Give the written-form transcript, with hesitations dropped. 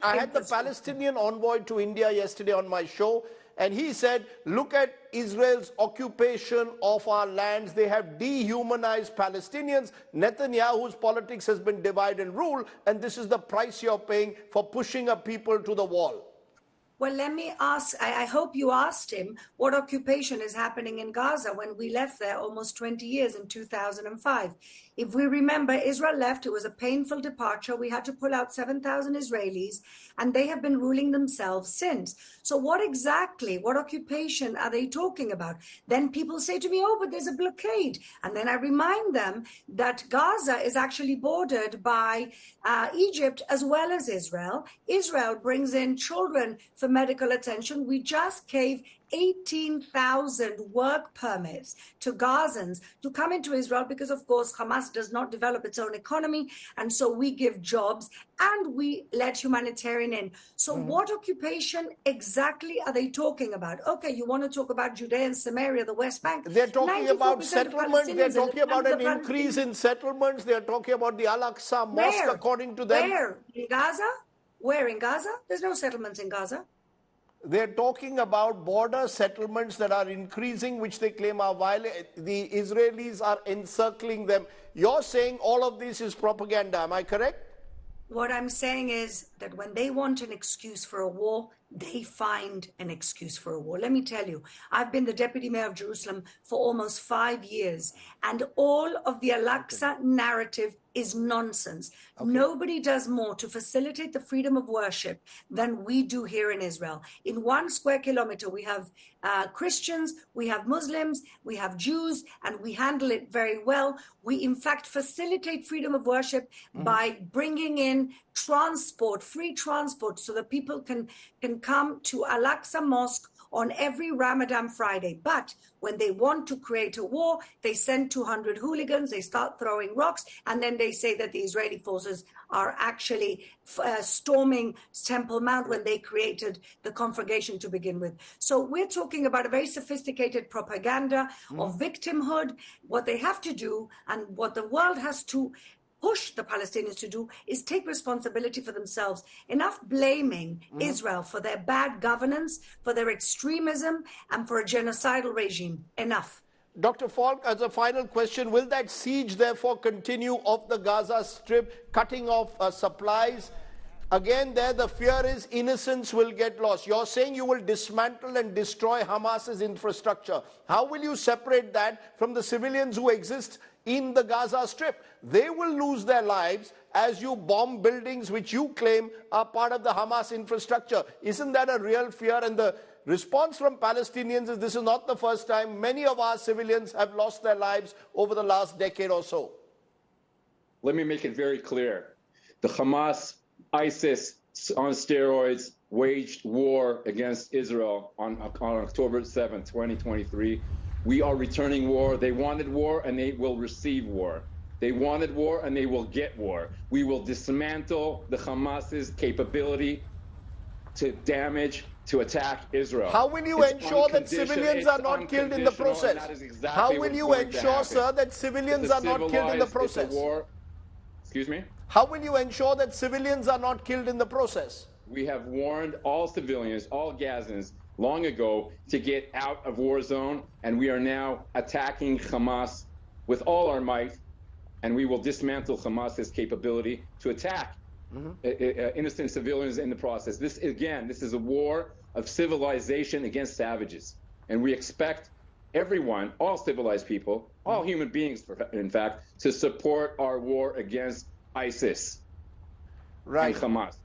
I had the Palestinian envoy to India yesterday on my show, and he said, look at Israel's occupation of our lands. They have dehumanized Palestinians. Netanyahu's politics has been divide and rule, and this is the price you're paying for pushing a people to the wall. Well, let me ask, I hope you asked him what occupation is happening in Gaza when we left there almost 20 years in 2005. If we remember, Israel left, it was a painful departure. We had to pull out 7,000 Israelis, and they have been ruling themselves since. So what occupation are they talking about? Then people say to me, oh, but there's a blockade. And then I remind them that Gaza is actually bordered by Egypt as well as Israel. Israel brings in children for medical attention. We just gave 18,000 work permits to Gazans to come into Israel because, of course, Hamas does not develop its own economy. And so we give jobs and we let humanitarian in. So what occupation exactly are they talking about? Okay, you want to talk about Judea and Samaria, the West Bank. They're talking about settlements. They're talking about an increase in settlements. They're talking about the Al-Aqsa Mosque, according to them. Where? In Gaza? Where in Gaza? There's no settlements in Gaza. They're talking about border settlements that are increasing, which they claim are violent. The Israelis are encircling them. You're saying all of this is propaganda. Am I correct? What I'm saying is that when they want an excuse for a war, they find an excuse for a war. Let me tell you, I've been the deputy mayor of Jerusalem for almost 5 years, and all of the Al-Aqsa narrative is nonsense. Nobody does more to facilitate the freedom of worship than we do here in Israel. In 1 square kilometer, we have Christians, we have Muslims, we have Jews, and we handle it very well. We, in fact, facilitate freedom of worship by bringing in transport, free transport, so that people can come to Al-Aqsa Mosque on every Ramadan Friday. But when they want to create a war, they send 200 hooligans, they start throwing rocks, and then they say that the Israeli forces are actually storming Temple Mount when they created the conflagration to begin with. So we're talking about a very sophisticated propaganda of victimhood. What they have to do, and what the world has to push the Palestinians to do, is take responsibility for themselves. Enough blaming Israel for their bad governance, for their extremism, and for a genocidal regime. Enough. Dr. Falk, as a final question, will that siege therefore continue of the Gaza Strip, cutting off supplies? Again, there the fear is innocents will get lost. You're saying you will dismantle and destroy Hamas's infrastructure. How will you separate that from the civilians who exist in the Gaza Strip? They will lose their lives as you bomb buildings which you claim are part of the Hamas infrastructure. Isn't that a real fear? And the response from Palestinians is this is not the first time. Many of our civilians have lost their lives over the last decade or so. Let me make it very clear. The Hamas, ISIS on steroids, waged war against Israel on October 7, 2023. We are returning war. They wanted war, and they will receive war. They wanted war, and they will get war. We will dismantle the Hamas's capability to damage, to attack Israel. How will you ensure that civilians are not killed in the process? How will you ensure, sir, that civilians are not killed in the process? Excuse me? How will you ensure that civilians are not killed in the process? We have warned all civilians, all Gazans, long ago to get out of war zone, and we are now attacking Hamas with all our might, and we will dismantle Hamas's capability to attack innocent civilians in the process. This is a war of civilization against savages, and we expect everyone, all civilized people, all human beings, in fact, to support our war against ISIS and Hamas.